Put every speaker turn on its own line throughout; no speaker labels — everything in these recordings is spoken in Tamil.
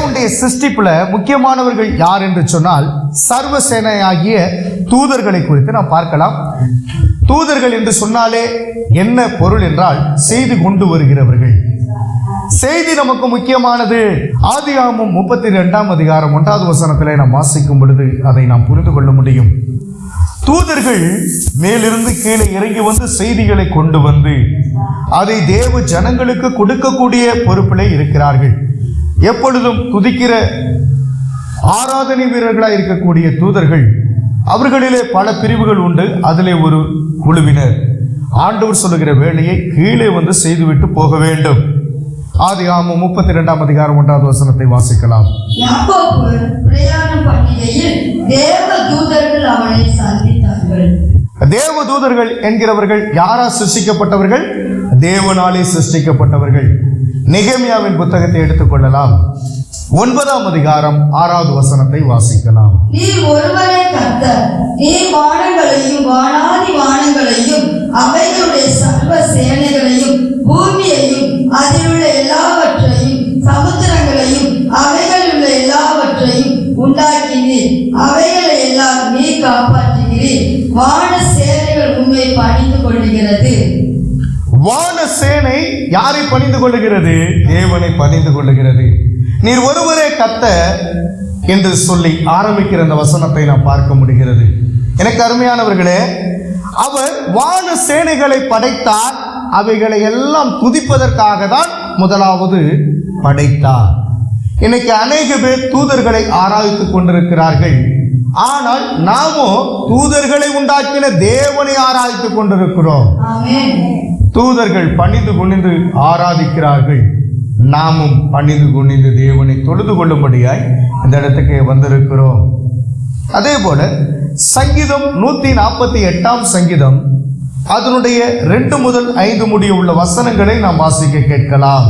தேவனுடைய சிருஷ்டிப்புல முக்கியமானவர்கள் யார் என்று சொன்னால் சர்வசேனையாகிய தூதர்களை குறித்து நாம் பார்க்கலாம். தூதர்கள் என்று சொன்னாலே என்ன பொருள் என்றால் செய்தி கொண்டு வருகிறவர்கள். செய்தி நமக்கு முக்கியமானது. ஆதியாகமம் 32ஆம் அதிகாரம் 1வது வசனத்திலே நாம் வாசிக்கும் பொழுது அதை நாம் புரிந்து கொள்ள முடியும். தூதர்கள் மேலிருந்து கீழே இறங்கி வந்து செய்திகளை கொண்டு வந்து அதை தேவ ஜனங்களுக்கு கொடுக்கக்கூடிய பொறுப்பிலே இருக்கிறார்கள். எப்பொழுதும் துதிக்கிற ஆராதனை வீரர்களாக இருக்கக்கூடிய தூதர்கள், அவர்களிலே பல பிரிவுகள் உண்டு. அதிலே ஒரு குழுவினர் ஆண்டவர் சொல்லுகிற வேலையை கீழே வந்து செய்துவிட்டு போக வேண்டும். ஆதியாகமம் 32ஆம் அதிகாரம் 1வது வசனத்தை வாசிக்கலாம்.
யாக்கோபு பிரயாணம் பண்ணுகையில் தேவ தூதர்கள் அவனை சந்தித்தார்கள்.
தேவ தூதர்கள் என்கிறவர்கள் யாரா சிருஷ்டிக்கப்பட்டவர்கள்? தேவனாலே சிருஷ்டிக்கப்பட்டவர்கள். நெகேமியாவின் புத்தகத்தை எடுத்துக்கொள்ளலாம். 9ஆம் அதிகாரம் 6வது வசனத்தை வாசிக்கலாம்.
நீ ஒருவரே கர்த்தர், நீ வானங்களையும் வானாதி வானங்களையும் அவைகளுடைய சர்வ சேனைகளையும் பூமியையும் அதிலுள்ள எல்லாவற்றையும் சமுத்திரங்களையும் அவைகளுள்ள எல்லாவற்றையும் உண்டாக்கினீர். அவைகளை எல்லாம் நீ காப்பாற்றுகிறீர். வான சேனைகள் உண்மை பணிந்து கொள்ளுகிறது.
வான சேனை யாரை பணிந்து கொள்ளுகிறது? தேவனை பணிந்து கொள்ளுகிறது. நீர் ஒருவரே கர்த்தர் என்று சொல்லி ஆரம்பிக்கிற அந்த வசனத்தை நாம் பார்க்க முடிகிறது. எனக்கு அருமையானவர்களே, அவர் வான சேனைகளை படைத்தார். அவைகளை எல்லாம் துதிப்பதற்காக தான் முதலாவது படைத்தார். இன்னைக்கு அநேக பேர் தூதர்களை ஆராய்த்துக் கொண்டிருக்கிறார்கள். ஆனால் நாமோ தூதர்களை உண்டாக்கின தேவனை ஆராய்த்துக் கொண்டிருக்கிறோம். தூதர்கள் பணிந்து குனிந்து ஆராதிக்கிறார்கள். நாமும் பணிந்து குனிந்து தேவனை தொழுது கொள்ளும்படியாய் இந்த இடத்துக்கு வந்திருக்கிறோம். அதே போல சங்கீதம் 148ஆம் சங்கீதம் அதனுடைய 2 முதல் 5 முடிய உள்ள வசனங்களை நாம் வாசிக்க கேட்கலாம்.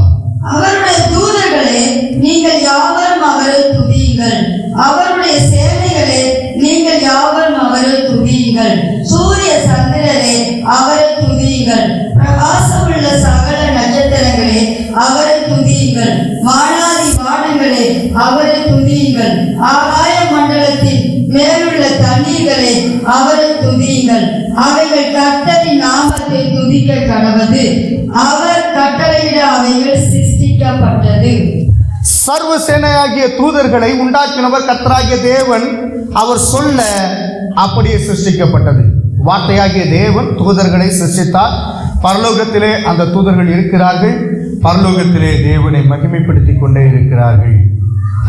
அவருடைய தூதர்களே, நீங்கள் யாவரும் அவரை துதியுங்கள். அவருடைய சேனைகளே, நீங்கள் யாவரும் அவரை துதியுங்கள். சூரிய சந்திரரே, அவரை துதியுங்கள். பிரகாசமுள்ள சகல நட்சத்திரங்களே, அவரை துதியுங்கள். வானாதி வானங்களே, அவரை துதியுங்கள். ஆகாய மண்டலத்தின் மேலுள்ள தண்ணீர்களே, அவரை துதியுங்கள். அவைகள் கர்த்தரின் நாமத்தை துதிக்க கடவது. அவர் கட்டளையிட அவைகள் சிருஷ்டிக்கப்பட்டது.
சர்வசேனையாகிய தூதர்களை உண்டாக்கினவர் கர்த்தராகிய தேவன். அவர் சொல்ல அப்படியே சிருஷ்டிக்கப்பட்டது. வார்த்தையாகிய தேவன் தூதர்களை சிருஷ்டித்தார். பரலோகத்திலே அந்த தூதர்கள் இருக்கிறார்கள். பரலோகத்திலே தேவனை மகிமைப்படுத்திக் கொண்டே இருக்கிறார்கள்.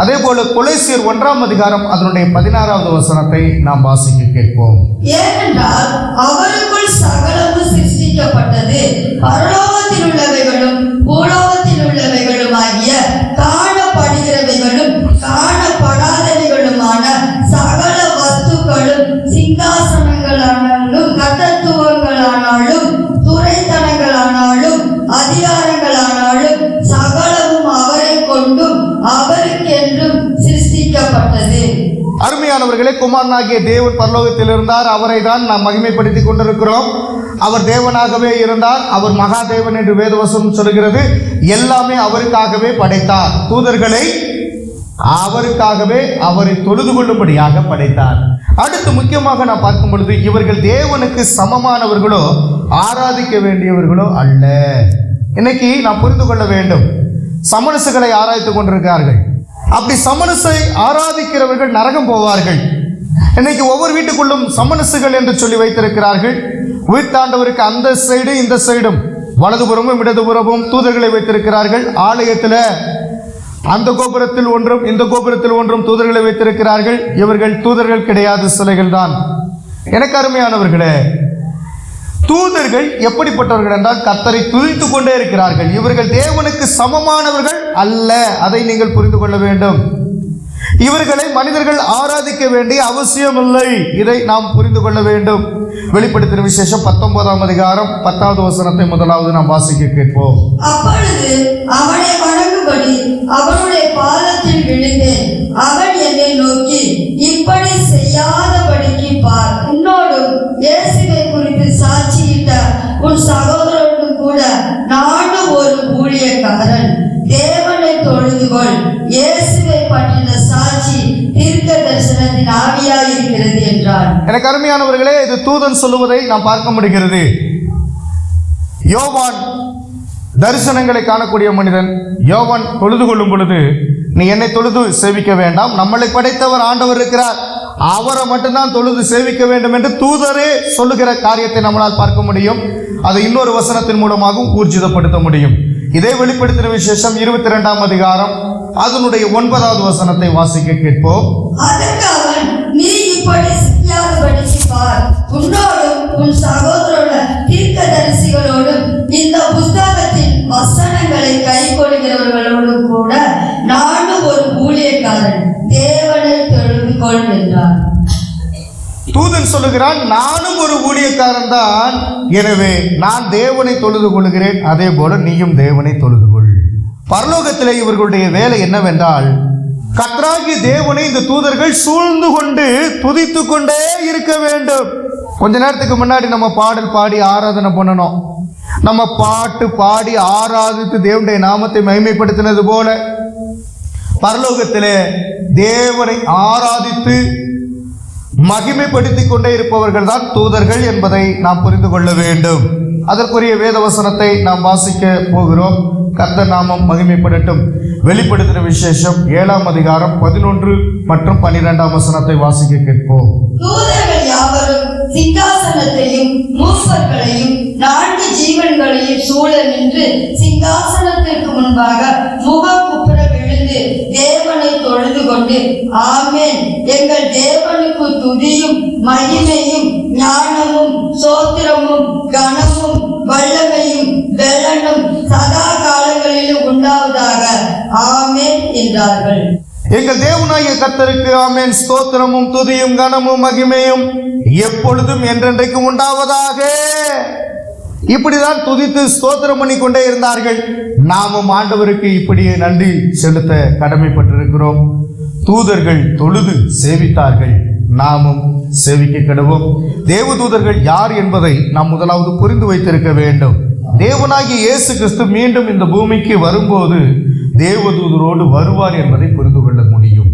அதே போல கொலோசியர் 1ஆம் அதிகாரம் அதனுடைய 16வது வசனத்தை நாம் வாசிக்க கேட்போம்.
ஏனென்றால் அவருக்குள் சகலமும் சிருஷ்டிக்கப்பட்டது, பரலோகத்தில் உள்ளவைகளும் பூலோகத்தில் உள்ளவைகளும் ஆகிய காணப்படுகிறவைகளும் காணப்படாதவைகளுமான சகல வஸ்துக்களும் சிங்காசனங்களானாலும் கர்த்தத்துவங்களானாலும் துரைத்தனங்களானாலும் அதிகாரங்களானாலும் சகலமும் அவரை கொண்டும் அவருக்கென்றும் சிருஷ்டிக்கப்பட்டது.
அருமையானவர்களே, குமாரனாகிய தேவன் பரலோகத்தில் இருந்தார். அவரை தான் நாம் மகிமைப்படுத்திக் கொண்டிருக்கிறோம். அவர் தேவனாகவே இருந்தார். அவர் மகாதேவன் என்று வேதவசனம் சொல்கிறது. எல்லாமே அவருக்காகவே படைத்தார். தூதர்களை அவருக்காகவே அவரை தொழுது கொள்ளும்படியாக படைத்தார். அடுத்து முக்கியமாக நாம் பார்க்கும் பொழுது இவர்கள் தேவனுக்கு சமமானவர்களோ ஆராதிக்க வேண்டியவர்களோ அல்ல. இன்னைக்கு நாம் புரிந்து கொள்ள வேண்டும். சமணசுகளை ஆராய்த்துக் கொண்டிருக்கிறார்கள். அப்படி சமணசை ஆராதிக்கிறவர்கள் நரகம் போவார்கள். இன்னைக்கு ஒவ்வொரு வீட்டுக்குள்ளும் சமணசுகள் என்று சொல்லி வைத்திருக்கிறார்கள். வீட்டாண்டவருக்கு அந்த சைடு இந்த சைடும் வலதுபுறமும் இடதுபுறமும் தூதர்களை வைத்திருக்கிறார்கள். ஆலயத்தில் அந்த கோபுரத்தில் ஒன்றும் இந்த கோபுரத்தில் ஒன்றும் தூதர்களை வைத்திருக்கிறார்கள். இவர்கள் தூதர்கள் கிடையாது, சிலைகள் தான். எனக்கு அருமையானவர்களே, தூதர்கள் எப்படிப்பட்டவர்கள் என்றால் கர்த்தரை துதித்துக் கொண்டே இருக்கிறார்கள். இவர்கள் தேவனுக்கு சமமானவர்கள் அல்ல. அதை நீங்கள் புரிந்து கொள்ள வேண்டும். இவர்களை மனிதர்கள் ஆராதிக்க வேண்டிய அவசியம் இல்லை. இதை நாம் புரிந்து கொள்ள வேண்டும். வெளிப்படுத்தின விசேஷம் 19ஆம் அதிகாரம் 10வது வசனத்தை முதலாவது நாம் வாசிக்க கேட்போம்.
அப்பொழுது அவனை வணங்கும்படி அவனுடைய பாதத்தில் விழுந்தேன். அவன் என்னை நோக்கி, இப்படி செய்யாதபடிக்கு பார், உன்னோடும் இயேசுவை குறித்து சாட்சியிட்ட உன் சகோதரனும் கூட நானும் ஒரு ஊழியக்காரன். தேவனை தொழுதுகொள், இயேசுவை
எனக்கு அருமையானவர்களே, இது தூதன் சொல்லுவதை நாம் பார்க்க முடிகிறது. யோவான் தரிசனங்களை காணக்கூடிய மனிதன். யோவான் தொழுது கொள்ளும் பொழுது, நீ என்னை தொழுது சேவிக்க வேண்டாம், நம்மளை படைத்தவர் ஆண்டவர் இருக்கிறார், அவரை மட்டும்தான் தொழுது சேவிக்க வேண்டும் என்று தூதரே சொல்லுகிற காரியத்தை நம்மளால் பார்க்க முடியும். அதை இன்னொரு வசனத்தின் மூலமாகவும் ஊர்ஜிதப்படுத்த முடியும். இதே வெளிப்படுத்தின விசேஷம் 22ஆம் அதிகாரம் அதனுடைய 9வது வசனத்தை வாசிக்க கேட்போம்.
அதற்கு அவன், நீ இப்படி செய்யாதபடிக்கு பார், உன்னோடும் உன் சகோதரோட தீர்க்கதரிசிகளோடும் இந்த புஸ்தகத்தின் வசனங்களை கை கொள்கிறவர்களோடும் கூட நானும் ஒரு ஊழியக்காரன், தேவனை தொழுது கொள் என்றார்.
தூதன் சொல்லுகிறான், நானும் ஒரு ஊழியக்காரன் தான், எனவே நான் தேவனை தொழுது கொள்கிறேன், அதே போல நீயும் தேவனை தொழுது கொள். பரலோகத்திலே இவர்களுடைய வேலை என்னவென்றால், கர்த்தராகிய தேவனை இந்த தூதர்கள் சூழ்ந்து கொண்டு துதித்து கொண்டே இருக்க வேண்டும். கொஞ்ச நேரத்துக்கு முன்னாடி நம்ம பாடல் பாடி ஆராதனை பண்ணணும். நம்ம பாட்டு பாடி ஆராதித்து தேவனுடைய நாமத்தை மகிமைப்படுத்தினது போல பரலோகத்திலே தேவனை ஆராதித்து மகிமைப்படுத்திக் கொண்டே இருப்பவர்கள் தான் தூதர்கள் என்பதை நாம் புரிந்து கொள்ள வேண்டும். அதற்குரிய வேத வசனத்தை நாம் வாசிக்க போகிறோம். கர்த்தர் நாமம் மகிமைப்படட்டும். வெளிப்படுத்தின விசேஷம் 7ஆம் அதிகாரம் 11 மற்றும் 12ஆம் வசனத்தை வாசிக்க கேட்போம்.
தூதர்கள் யாவரும் சிங்காசனத்தையும் மூப்பர்களையும் 4 ஜீவன்களையும் சூழ நின்று சிங்காசனத்திற்கு முன்பாக முகங்குப்புற விழுந்து தேவனை தொழுது கொண்டு, ஆமென், எங்கள் தேவனுக்கு துதியும் மகிமையும் ஞானமும் சோத்திரமும் கனமும் வல்லமையும் வெள்ளனும் சதா காலங்களிலும் உண்டாவதாக, ஆமென் என்றார்கள்.
எங்கள் தேவனாகிய கர்த்தருக்கு ஆமென், ஸ்தோத்திரமும் துதியும் கனமும் மகிமையும் எப்பொழுதும் என்றென்றைக்கும் உண்டாவதாக. இப்படிதான் துதித்து ஸ்தோத்திரம் பண்ணி கொண்டே இருந்தார்கள். நாமும் ஆண்டவருக்கு இப்படியே நன்றி செலுத்த கடமைப்பட்டிருக்கிறோம். தூதர்கள் தொழுது சேவித்தார்கள், நாமும் சேவிக்க கடவோம். தேவதூதர்கள் யார் என்பதை நாம் முதலாவது புரிந்து வைத்திருக்க வேண்டும். தேவனாகிய இயேசு கிறிஸ்து மீண்டும் இந்த பூமிக்கு வரும்போது தேவதூதரோடு வருவார் என்பதை புரிந்து கொள்ள முடியும்.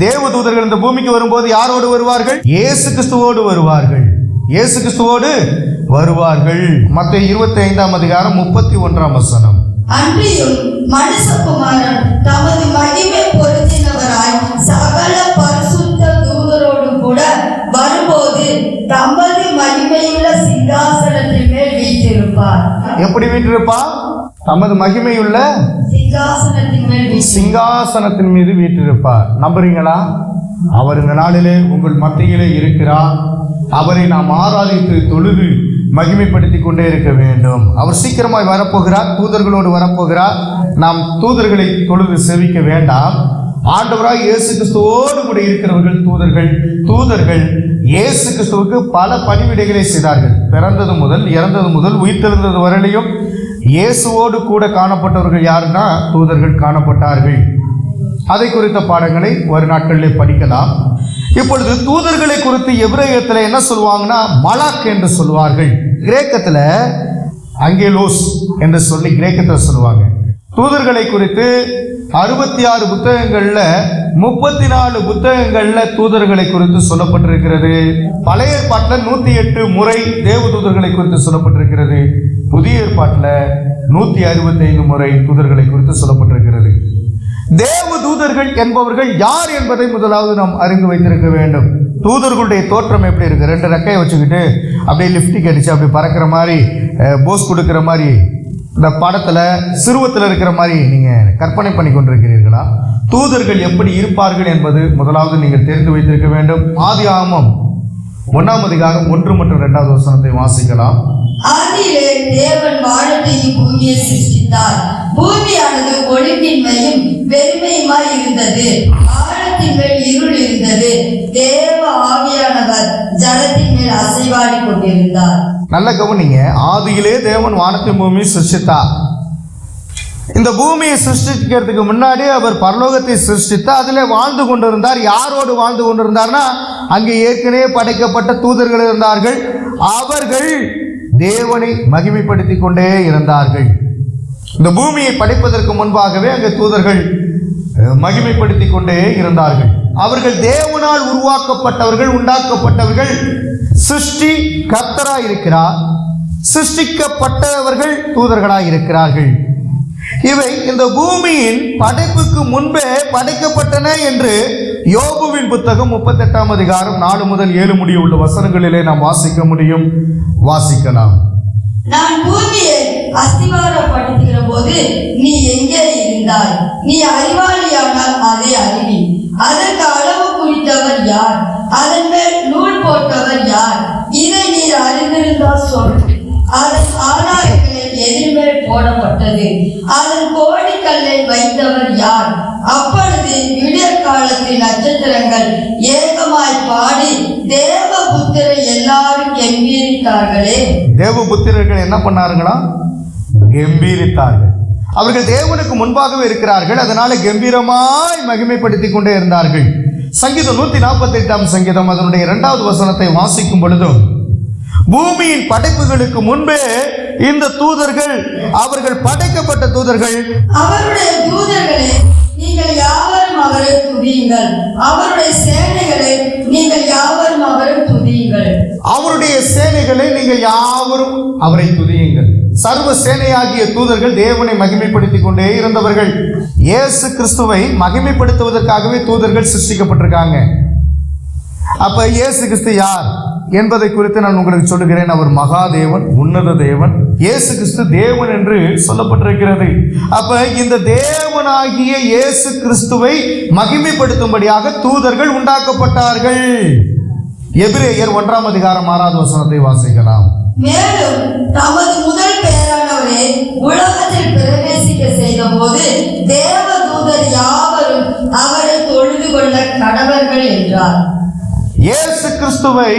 தேவதூதர்கள் இந்த பூமிக்கு வரும்போது யாரோடு வருவார்கள்? இயேசு கிறிஸ்துவோடு வருவார்கள். இயேசு கிறிஸ்துவோடு வருவார்கள். மத்தேயு 25ஆம் அதிகாரம் 31ஆம் வசனம்.
அன்றியும் மனுஷகுமாரன் தமது மகிமை பொருத்தினவராய் சகல பரிசுத்த தூதரோடு கூட வரும்போது தமது மகிமையுள்ள சிங்காசனத்தின் மேல் வீற்றிருப்பார்.
எப்படி வீற்றிருப்பார்? தமது மகிமையுள்ள சிங்காசனத்தின் மீது வீற்றிருப்பார். நம்புறீங்களா? அவர் இந்த நாளிலே உங்கள் மத்தியிலே இருக்கிறார். அவரை நாம் ஆராதித்து தொழுது மகிமைப்படுத்தி கொண்டே இருக்க வேண்டும். அவர் சீக்கிரமாய் வரப்போகிறார், தூதர்களோடு வரப்போகிறார். நாம் தூதர்களை தொழுது செவிக்க வேண்டாம். ஆண்டவராய் இயேசு கிறிஸ்துவோடு கூட இருக்கிறவர்கள் தூதர்கள். தூதர்கள் இயேசு கிறிஸ்துவுக்கு பல பணிவிடைகளை செய்தார்கள். பிறந்தது முதல் இறந்தது முதல் உயிர்த்தெழுந்தது வரையிலும் இயேசுவோடு கூட காணப்பட்டவர்கள் யாருன்னா தூதர்கள் காணப்பட்டார்கள். அதை குறித்த பாடங்களை ஒரு நாட்களிலே படிக்கலாம். இப்பொழுது தூதர்களை குறித்து எபிரேயத்தில் என்ன சொல்லுவாங்கன்னா மலாக் என்று சொல்லுவார்கள். கிரேக்கத்தில் அங்கேலோஸ் என்று சொல்லி கிரேக்கத்தில் சொல்லுவாங்க. தூதர்களை குறித்து 66 புத்தகங்கள்ல 34 புத்தகங்கள்ல தூதர்களை குறித்து சொல்லப்பட்டிருக்கிறது. பழைய ஏற்பாட்டில் 108 முறை தேவ தூதர்களை குறித்து சொல்லப்பட்டிருக்கிறது. புதிய ஏற்பாட்டில் 165 முறை தூதர்களை குறித்து சொல்லப்பட்டிருக்கிறது. தேவ தூதர்கள் என்பவர்கள் யார் என்பதை முதலாவது நாம் அறிந்து வைத்திருக்க வேண்டும். தூதர்களுடைய தோற்றம் எப்படி இருக்கு? 2 ரெக்கையை வச்சுக்கிட்டு அப்படியே லிப்டிக் அடிச்சு அப்படி பறக்கிற மாதிரி, போஸ் கொடுக்கிற மாதிரி, இந்த படத்துல சிறுவத்தில் இருக்கிற மாதிரி நீங்க கற்பனை பண்ணி கொண்டிருக்கிறீர்களா? தூதர்கள் எப்படி இருப்பார்கள் என்பது முதலாவது நீங்கள் தெரிந்து வைத்திருக்க வேண்டும். ஆதியாகமம் 1ஆம் அதிகாரம் 1 மற்றும் 2வது வசனத்தை வாசிக்கலாம்.
ஆதியிலே தேவன் வானத்தையும் பூமியை சிருஷ்டித்தார். பூமியானது ஒழுங்கின்மையும் வெறுமையுமாய் இருந்தது. ஆழத்தின் மேல் இருள் இருந்தது. தேவ ஆவியானவர் ஜலத்தின் மேல் அசைவாடி கொண்டிருந்தார். நல்ல கவனிங்க. ஆதியிலே தேவன் வானத்தின் பூமியை சிருஷ்டித்தார். இந்த பூமியை சிருஷ்டிக்கிறதுக்கு முன்னாடி அவர் பரலோகத்தை சிருஷ்டித்து அதிலே வாழ்ந்து கொண்டிருந்தார். யாரோடு வாழ்ந்து கொண்டிருந்தார்னா அங்கே ஏற்கனவே படைக்கப்பட்ட தூதர்கள் இருந்தார்கள். அவர்கள் தேவனை மகிமைப்படுத்தி கொண்டே இருந்தார்கள். இந்த பூமியை படைப்பதற்கு முன்பாகவே அங்கே தூதர்கள் மகிமைப்படுத்தி கொண்டே இருந்தார்கள்.
அவர்கள் தேவனால் உருவாக்கப்பட்டவர்கள், உண்டாக்கப்பட்டவர்கள். சிருஷ்டி கர்த்தராய் இருக்கிறார், சிருஷ்டிக்கப்பட்டவர்கள் தூதர்களாய் இருக்கிறார்கள். இவை இந்த பூமியின் படைப்புக்கு முன்பே படைக்கப்பட்டன என்று யோபுவின் புத்தகம் 38ஆம் அதிகாரம் 4 முதல் 7 முடிய உள்ள வசனங்களிலே நாம் வாசிக்க முடியும். வாசிக்கலாம்.
நான் பூமியை அஸ்திவாரப்படுத்துகிற போது நீ எங்கே இருந்தாய்? நீ அறிவாளியானால் அதை அறிவி. அதற்கு அளவு குறித்தவர் யார்? அதன் மேல் நூல் போட்டவர் யார்? இதை நீர் அறிந்திருந்தால் சொல். அதன் ஆதாரங்களில் எதிர்மேல் போடப்பட்டது, அதன் கோடிக்கல்லை வைத்தவர் யார்? அப்பொழுது விடியற் காலத்தில் நட்சத்திரங்கள் ஏகமாய் பாடி தேவபுத்திரர் எல்லாரும் கெம்பீரித்தார்களே.
தேவபுத்திரர்கள் என்ன பண்ணார்களா? கெம்பீரித்தார்கள். அவர்கள் தேவனுக்கு முன்பாகவே இருக்கிறார்கள், அதனால கம்பீரமாய் மகிமைப்படுத்திக் கொண்டே இருந்தார்கள். சங்கீதம் 148ஆம் சங்கீதம் அதனுடைய 2வது வசனத்தை வாசிக்கும் பொழுதும், பூமியின் படைப்புகளுக்கு முன்பே இந்த தூதர்கள், அவர்கள் படைக்கப்பட்ட தூதர்கள்,
அவருடைய தூதர்களே நீங்கள் யாவரும் அவரை துதியுங்கள், அவருடைய சேனைகளை நீங்கள் யாவரும் அவரை துதியுங்கள். அவருடைய
சேனைகளை நீங்கள் யாவரும் அவரை துதியுங்கள். சர்வ சேனையாகிய தூதர்கள் தேவனை மகிமைப்படுத்திக் கொண்டே இருந்தவர்கள். இயேசு கிறிஸ்துவை மகிமைப்படுத்துவதற்காகவே தூதர்கள் சிருஷ்டிக்கப்பட்டிருக்காங்க. அப்ப இயேசு கிறிஸ்து யார் என்பதை குறித்து நான் உங்களுக்கு சொல்லுகிறேன். அவர் மகாதேவன், உன்னத தேவன். இயேசு கிறிஸ்து தேவன் என்று சொல்லப்பட்டிருக்கிறது. அப்ப இந்த தேவனாகிய இயேசு கிறிஸ்துவை மகிமைப்படுத்தும்படியாக தூதர்கள் உண்டாக்கப்பட்டார்கள். எபிரேயர் 1ஆம் அதிகாரம் 6வது வசனத்தை வாசிக்கலாம்.
மேலும் தமது முதல் பேரானவரே உலகத்தில் பிரவேசிக்க செய்த போது தேவதூதர் யாவரும் அவரை தொழுது கொள்ள கடவர்கள் என்றார்.
இயேசு கிறிஸ்துவை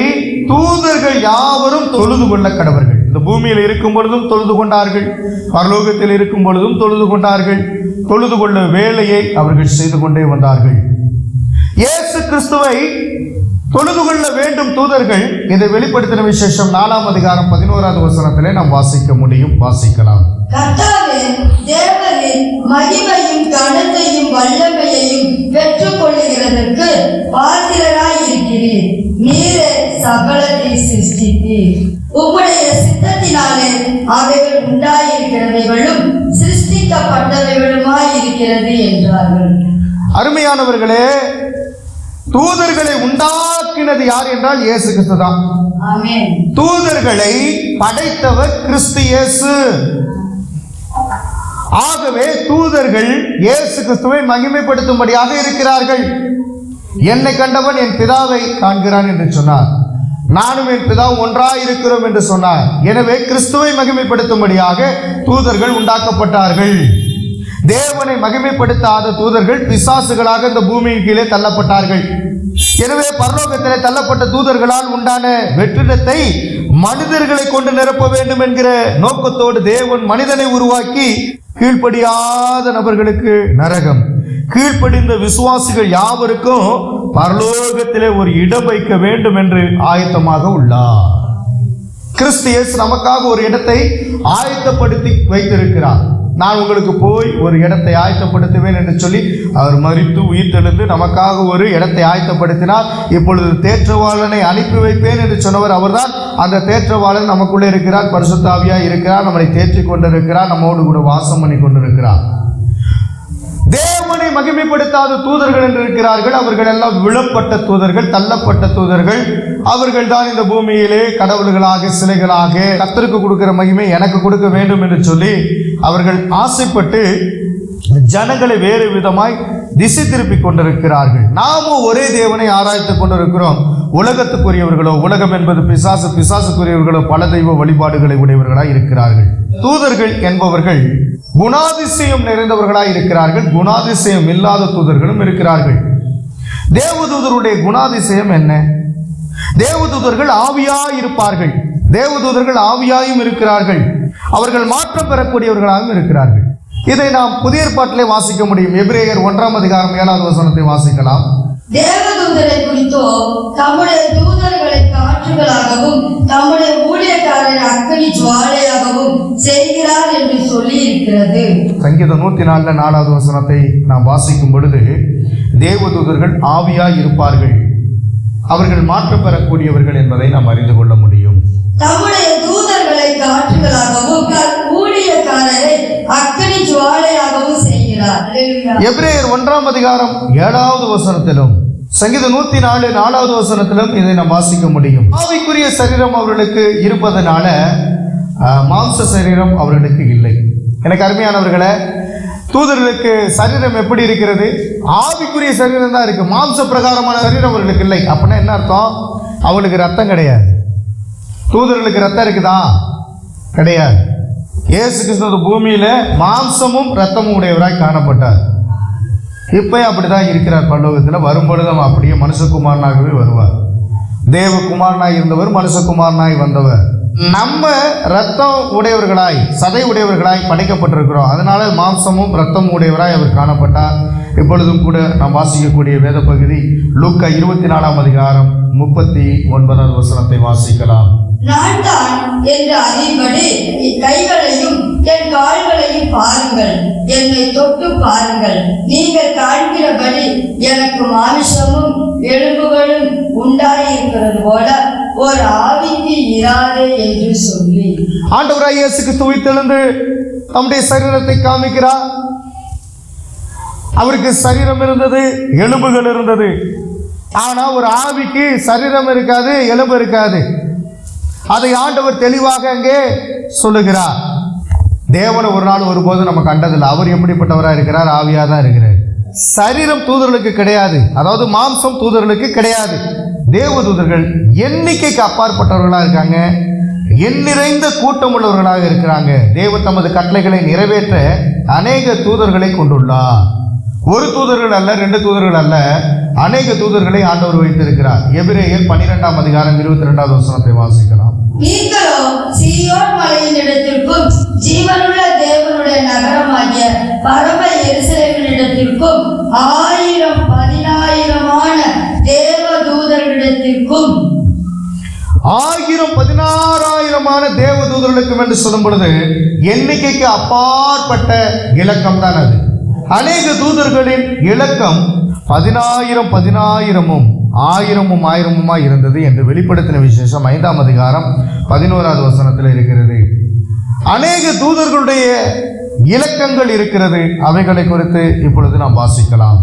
தூதர்கள் யாவரும் தொழுது கொள்ள கடவர்கள். இந்த பூமியில் இருக்கும் பொழுதும் தொழுது கொண்டார்கள், பரலோகத்தில் இருக்கும் பொழுதும் தொழுது கொண்டார்கள். தொழுது கொள்ள வேலையை அவர்கள் செய்து கொண்டே வந்தார்கள். இயேசு கிறிஸ்துவை தொழுது கொள்ள வேண்டும் தூதர்கள். இதை வெளிப்படுத்தின விசேஷம் 4ஆம் அதிகாரம் 11வது வசனத்திலே நாம் வாசிக்க முடியும். வாசிக்கலாம்.
கர்த்தாவே தேவரின் மகிமையும் கனத்தையும் வல்லமையையும் பெற்றுக் கொள்ளுகிறதற்கு பாத்திரராய் இருக்கிறீர். நீரே சகலத்தை சிருஷ்டித்தீர். உம்முடைய சித்தத்தினாலே அவைகள் உண்டாயிருக்கிறவைகளும் சிருஷ்டிக்கப்பட்டவைகளுமாய் இருக்கிறது என்றார்கள்.
அருமையானவர்களே, தூதர்களை உண்டாக்கினது யார் என்றால் இயேசு கிறிஸ்து தான்.
ஆமென்.
தூதர்களை படைத்தவர் கிறிஸ்து இயேசு. ஆகவே தூதர்கள் இயேசு கிறிஸ்துவை மகிமைப்படுத்தும்படியாக இருக்கிறார்கள். என்னை கண்டவன் என் பிதாவை காண்கிறான் என்று சொன்னார். நானும் என் பிதா ஒன்றாய் இருக்கிறோம் என்று சொன்னார். எனவே கிறிஸ்துவை மகிமைப்படுத்தும்படியாக தூதர்கள் உண்டாக்கப்பட்டார்கள். தேவனை மகிமைப்படுத்தாத தூதர்கள் பிசாசுகளாக இந்த பூமியின் கீழே தள்ளப்பட்டார்கள். எனவே பரலோகத்திலே தள்ளப்பட்ட தூதர்களால் உண்டான வெற்றிடத்தை மனிதர்களை கொண்டு நிரப்ப வேண்டும் என்கிற நோக்கத்தோடு தேவன் மனிதனை உருவாக்கி கீழ்ப்படியாத நபர்களுக்கு நரகம், கீழ்ப்படிந்த விசுவாசிகள் யாவருக்கும் பரலோகத்திலே ஒரு இடம் வைக்க வேண்டும் என்று ஆயத்தமாக உள்ளார். கிறிஸ்து இயேசு நமக்காக ஒரு இடத்தை ஆயத்தப்படுத்தி வைத்திருக்கிறார். நான் உங்களுக்கு போய் ஒரு இடத்தை ஆயத்தப்படுத்துவேன் என்று சொல்லி அவர் மரித்து உயிர்த்தெழுந்து நமக்காக ஒரு இடத்தை ஆயத்தப்படுத்தினார். இப்பொழுது தேற்றவாளனை அனுப்பி வைப்பேன் என்று சொன்னவர் அவர்தான். அந்த தேற்றவாளன் நமக்குள்ளே இருக்கிறார், பரிசுத்த ஆவியாய் இருக்கிறார், நம்மளை தேற்றிக் கொண்டிருக்கிறார், நம்மோடு கூட வாசம் பண்ணி கொண்டிருக்கிறார். தேவனை மகிமைப்படுத்தாத தூதர்கள் என்று இருக்கிறார்கள். அவர்கள் எல்லாம் விழப்பட்ட தூதர்கள், தள்ளப்பட்ட தூதர்கள். அவர்கள் தான் இந்த பூமியிலே கடவுள்களாக, சிலைகளாக கர்த்தருக்கு கொடுக்கிற மகிமை எனக்கு கொடுக்க வேண்டும் என்று சொல்லி அவர்கள் ஆசைப்பட்டு ஜனங்களை வேறு விதமாய் திசை திருப்பி கொண்டிருக்கிறார்கள். நாமும் ஒரே தேவனை ஆராய்த்துக் கொண்டிருக்கிறோம். உலகத்துக்குரியவர்களோ, உலகம் என்பது பிசாசு, பிசாசுக்குரியவர்களோ பல தெய்வ வழிபாடுகளை உடையவர்களாய் இருக்கிறார்கள். தூதர்கள் என்பவர்கள் குணாதிசயம் நிறைந்தவர்களாய் இருக்கிறார்கள். குணாதிசயம் இல்லாத தூதர்களும் இருக்கிறார்கள். தேவதூதருடைய குணாதிசயம் என்ன? தேவதூதர்கள் ஆவியாய் இருப்பார்கள். தேவதூதர்கள் ஆவியாயும் இருக்கிறார்கள். அவர்கள் மாற்றம் பெறக்கூடியவர்களாகவும் இருக்கிறார்கள். இதை நாம் புதிய ஏற்பாட்டிலே வாசிக்க முடியும். எபிரேயர் 1ஆம் அதிகாரம் 7வது வசனத்தை வாசிக்கலாம்.
தேவதூதரை குறித்தோ தம்முடைய தூதர்களை காற்றுகளாகவும் தம்முடைய ஊழியக்காரரை அக்கினி ஜுவாலையாகவும் செய்கிறார் என்று சொல்லி இருக்கிறது.
சங்கீதம் 104 4வது வசனத்தை நாம் வாசிக்கும் பொழுது தேவதூதர்கள் ஆவியாய் இருப்பார்கள். அவர்கள் மாற்றம் பெறக்கூடியவர்கள் என்பதை நாம் அறிந்து கொள்ள முடியும்.
தம்முடைய தூதர்களை காற்றுகளாகவும் ஊழியக்காரரை அக்கினி ஜுவாலையாகவும் செய்கிறார்.
எபிரேயர் 1ஆம் அதிகாரம் 7வது வசனத்திலும் சங்கீதம் 104 4வது வசனத்திலும் இதை நாம் வாசிக்க முடியும். ஆவிக்குரிய சரீரம் அவர்களுக்கு இருப்பதனால மாம்ச சரீரம் அவர்களுக்கு இல்லை. எனக்கு அருமையானவர்களே, தூதர்களுக்கு சரீரம் எப்படி இருக்கிறது? ஆவிக்குரிய சரீரம் தான் இருக்கு. மாம்ச பிரகாரமான சரீரம் அவர்களுக்கு இல்லை. அப்படின்னா என்ன அர்த்தம்? அவங்களுக்கு ரத்தம் கிடையாது. தூதர்களுக்கு ரத்தம் இருக்குதா? கிடையாது. இயேசு கிறிஸ்து பூமியில மாம்சமும் ரத்தமும் உடையவராய் காணப்பட்டார். இப்பயும் அப்படிதான் இருக்கிறார். பரலோகத்தில் வரும்பொழுது அவன் அப்படியே மனுஷகுமாரனாகவே வருவார். தேவகுமாரனாய் இருந்தவர் மனுஷகுமாரனாய் வந்தவர். நம்ம ரத்தம் உடையவர்களாய் சதை உடையவர்களாய் படைக்கப்பட்டிருக்கிறோம். அதனால மாம்சமும் ரத்தமும் உடையவராய் அவர் காணப்பட்டார். இப்பொழுதும் கூட நாம் வாசிக்கக்கூடிய வேத பகுதி லூக்கா 24ஆம் அதிகாரம் 39வது வசனத்தை வாசிக்கலாம்.
நான் தான் என்று அறியும்படி கைகளையும் என் கால்களையும் பாருங்கள், என்னை தொட்டு பாருங்கள். நீங்கள் காண்கிறபடி எனக்கு மாமிசமும் எலும்புகளும் உண்டாயிருக்கிறது போல ஒரு ஆவிக்கு இராதே என்று சொல்லி
ஆண்டவராய் இயேசு கிறிஸ்து உயிர்த்தெழுந்து தம்முடைய சரீரத்தை காமிக்கிறார். அவருக்கு சரீரம் இருந்தது, எலும்புகள் இருந்தது. ஆனா ஒரு ஆவிக்கு சரீரம் இருக்காது, எலும்பு இருக்காது. அதை ஆண்டவர் தெளிவாக அங்கே சொல்லுகிறார். தேவனை ஒரு நாள் ஒருபோது நம்ம கண்டதில்லை. அவர் எப்படிப்பட்டவராக இருக்கிறார்? ஆவியாக தான் இருக்கிறார். சரீரம் தூதர்களுக்கு கிடையாது, அதாவது மாம்சம் தூதர்களுக்கு கிடையாது. தேவதூதர்கள் எண்ணிக்கைக்கு அப்பாற்பட்டவர்களாக இருக்காங்க, எண்ணிறைந்த கூட்டம் உள்ளவர்களாக இருக்கிறாங்க. தேவன் தமது கட்டளைகளை நிறைவேற்ற அநேக தூதர்களை கொண்டுள்ளார். ஒரு தூதர்கள் அல்ல, 2 தூதர்கள் அல்ல, அநேக தூதர்களை ஆண்டவர் வைத்திருக்கிறார். எபிரேயர் 12ஆம் அதிகாரம் 22வது வசனத்தை வாசிக்கலாம்.
நீங்களோ சீயோன் மலையின் இடத்திற்கும் ஜீவனுள்ள தேவனுடைய நகரமாகிய பரம எருசலேமின் இடத்திற்கும் 1000-10,000 தேவ தூதர்களிடத்திற்கும்
1000-16,000 தேவ தூதர்களுக்கும் என்று சொல்லும் பொழுது எண்ணிக்கைக்கு அப்பாற்பட்ட இலக்கம் தான் அது. அநேக தூதர்களின் இலக்கம் 10,000-10,000-ம் 1000-1000-மா இருந்தது என்று வெளிப்படுத்தின விசேஷம் 5ஆம் அதிகாரம் 11வது வசனத்தில் இருக்கிறது. அநேக தூதர்களுடைய இலக்கங்கள் இருக்கிறது. அவைகளை குறித்து இப்பொழுது நாம் வாசிக்கலாம்.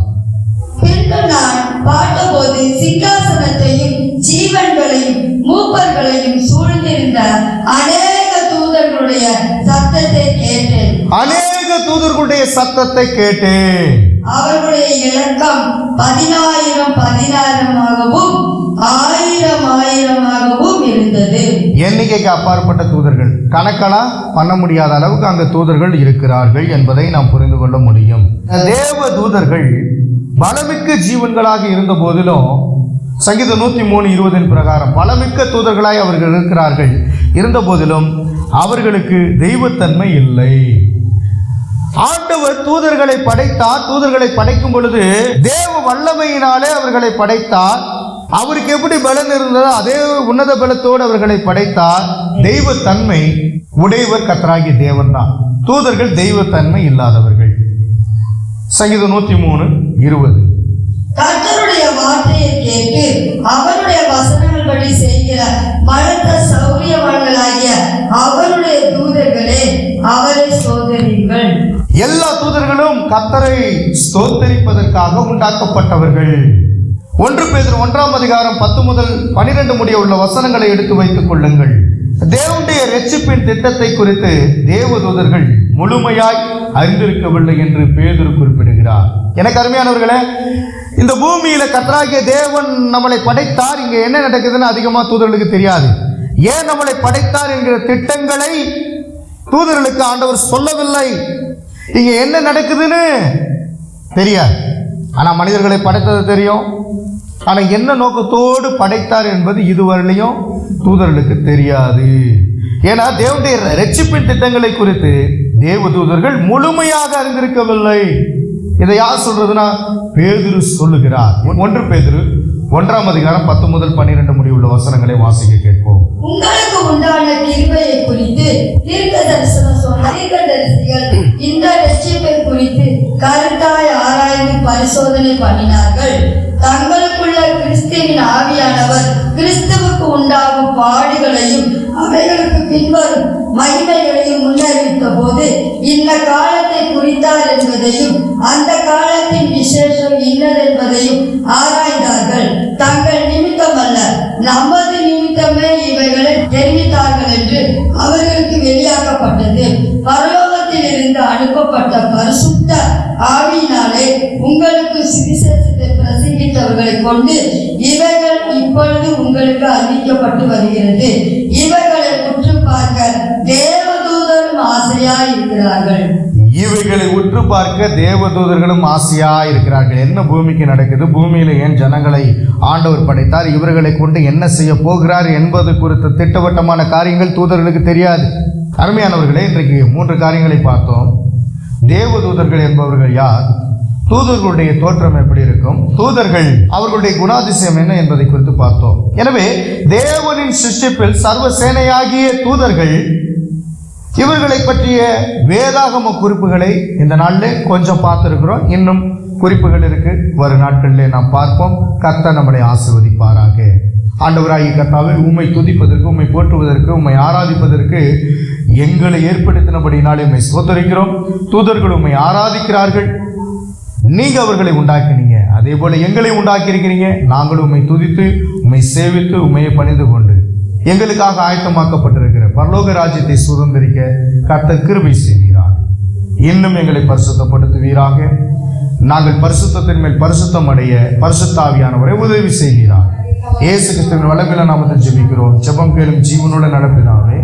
பின்பு நான் பார்த்தபோது சிங்காசனத்தையும் ஜீவன்களையும் மூப்பர்களையும் சூழ்ந்திருந்த அநேக தூதர்களுடைய சத்தத்தை கேட்டேன்.
அநேக தூதர்களுடைய சத்தத்தை கேட்டேன்.
அவர்களுடைய இலக்கம் 10,000-10,000-ஆகவும் 1000-1000-ஆகவும் இருந்தது.
எண்ணிக்கைக்கு அப்பாற்பட்ட தூதர்கள், கணக்கெல்லாம் பண்ண முடியாத அளவுக்கு அங்கு தூதர்கள் இருக்கிறார்கள் என்பதை நாம் புரிந்து கொள்ள முடியும். தேவ தூதர்கள் பலமிக்க ஜீவன்களாக இருந்த போதிலும் சங்கீதம் 103:20 பிரகாரம் பலமிக்க தூதர்களாய் அவர்கள் இருக்கிறார்கள். இருந்த போதிலும் அவர்களுக்கு தெய்வத்தன்மை இல்லை. ஆண்டவர் தூதர்களை படைத்தார். தூதர்களை படைக்கும் பொழுது தேவ வல்லமையினாலே அவர்களை படைத்தார். அவருக்கு எப்படி பலன் இருந்ததோ அதே உன்னத பலத்தோடு அவர்களை படைத்தார். தெய்வத்தன்மை உடையவர் கர்த்தராகிய தேவன் தான். தூதர்கள் தெய்வத்தன்மை இல்லாதவர்கள். சங்கீதம் 103:20.
கர்த்தருடைய வார்த்தையை கேட்டு அவருடைய வசனங்கள் படி செய்கிற பலத்த சௌரியவான்களாகிய அவருடைய தூதர்களே, அவரை சோதரியுங்கள்.
எல்லா தூதர்களும் கர்த்தரை ஸ்தோத்தரிப்பதற்காக உண்டாக்கப்பட்டவர்கள். 1 பேதுரு 1ஆம் அதிகாரம் 10 முதல் 12 முடிய உள்ள வசனங்களை எடுத்து வைத்துக் கொள்ளுங்கள். தேவனுடைய இரட்சிப்பின் திட்டத்தை குறித்து தேவதூதர்கள் முழுமையாய் அறிந்திருக்கவில்லை என்று பேதுரு குறிப்பிடுகிறார். எனக்கு அருமையானவர்களே, இந்த பூமியில கர்த்தராகிய தேவன் நம்மளை படைத்தார். இங்க என்ன நடக்குதுன்னு அதிகமா தூதர்களுக்கு தெரியாது. ஏன் நம்மளை படைத்தார் என்கிற திட்டங்களை தூதர்களுக்கு ஆண்டவர் சொல்லவில்லை. இங்க என்ன நடக்குதுன்னு தெரியாது. ஆனா மனிதர்களை படைத்தது தெரியும். ஆனா என்ன நோக்கத்தோடு படைத்தார் என்பது இதுவரையிலையும் தூதர்களுக்கு தெரியாது. ஏன்னா தேவனுடைய இரட்சிப்பின் திட்டங்களை குறித்து தேவதூதர்கள் முழுமையாக அறிந்திருக்கவில்லை. இதை யார் சொல்றதுன்னா பேதுரு சொல்லுகிறார். 1 பேதுரு 1ஆம் அதிகாரம் 10 முதல் 12 முடிய உள்ள வசனங்களை வாசிக்க கேட்போம்.
உங்களுக்கு உண்டான கிருபையை குறித்து தீர்க்கதரிசனம் சொன்ன தீர்க்கதரிசிகள் இந்த இரட்சிப்பை குறித்து கருத்தாய் ஆராய்ந்து பரிசோதனை பண்ணினார்கள். தங்களுக்குள்ள கிறிஸ்துவின் ஆவியானவர் கிறிஸ்துவுக்கு உண்டாகும் பாடுகளையும் அவைகளுக்கு பின்வரும் மகிமைகளையும் முன்னறிவித்த போது இந்த காலத்தை குறித்தார் என்பதையும் அந்த காலத்தின் விசேஷம் இன்னதென்பதையும் ஆராய்ந்தார்கள். தங்கள் நிமித்தம் அல்ல, நமது நிமித்தமே இவைகளை தெரிவித்தார்கள் என்று அவர்களுக்கு வெளியாக்கப்பட்டது. பரலோகத்தில் இருந்து அனுப்பப்பட்ட பரிசுத்த ஆவியினாலே உங்களுக்கு சுவிசேஷத்தை பிரசங்கித்தவர்களை கொண்டு இவைகள் இப்பொழுது உங்களுக்கு அறிவிக்கப்பட்டு வருகிறது. இவைகளை உற்று பார்க்க தேவதூதரும் ஆசையாய் இருக்கிறார்கள்.
இவைகளை உற்று பார்க்க தேவதூதர்களும் ஆசையா இருக்கிறார்கள். என்ன பூமிக்கு நடக்குது, பூமியில ஏன் ஜனங்களை ஆண்டவர் படைத்தார், இவர்களை கொண்டு என்ன செய்ய போகிறார் என்பது குறித்த திட்டவட்டமான காரியங்கள் தூதர்களுக்கு தெரியாது. அருமையானவர்களே, இன்றைக்கு 3 காரியங்களை பார்த்தோம். தேவதூதர்கள் என்பவர்கள் யார், தூதர்களுடைய தோற்றம் எப்படி இருக்கும், தூதர்கள் அவர்களுடைய குணாதிசயம் என்ன என்பதை குறித்து பார்த்தோம். எனவே தேவனின் சிருஷ்டிப்பில் சர்வ சேனையாகிய தூதர்கள், இவர்களை பற்றிய வேதாகம குறிப்புகளை இந்த நாளில் கொஞ்சம் பார்த்திருக்கிறோம். இன்னும் குறிப்புகள் இருக்கு, வரும் நாட்களிலே நாம் பார்ப்போம். கர்த்தர் நம்மளை ஆசீர்வதிப்பாராக. ஆண்டவராகிய கர்த்தாவே, உம்மை துதிப்பதற்கு, உம்மை போற்றுவதற்கு, உம்மை ஆராதிப்பதற்கு எங்களை ஏற்படுத்தினபடினாலே உம்மை ஸ்தோத்திரிக்கிறோம். தூதர்கள் உம்மை ஆராதிக்கிறார்கள். நீங்க அவர்களை உண்டாக்கினீங்க, அதே போல எங்களை உண்டாக்கி இருக்கிறீங்க. நாங்களும் உம்மை துதித்து, உம்மை சேவித்து, உம்மையை பணிந்து கொண்டு எங்களுக்காக ஆயத்தமாக்கப்பட்டிருக்கிற பரலோக ராஜ்யத்தை சுதந்திரிக்க கர்த்தர் கிருபை செய்கிறார். இன்னும் எங்களை பரிசுத்தப்படுத்துவீராக. நாங்கள் பரிசுத்தத்தின் மேல் பரிசுத்தம் அடைய பரிசுத்த ஆவியானவரை உதவி செய்கிறார். இயேசு கிறிஸ்துவின் வல்லமையுள்ள நாமத்தில் ஜெபிக்கிறோம். ஜெபம் கேளும் ஜீவனோட நடப்பினாவே.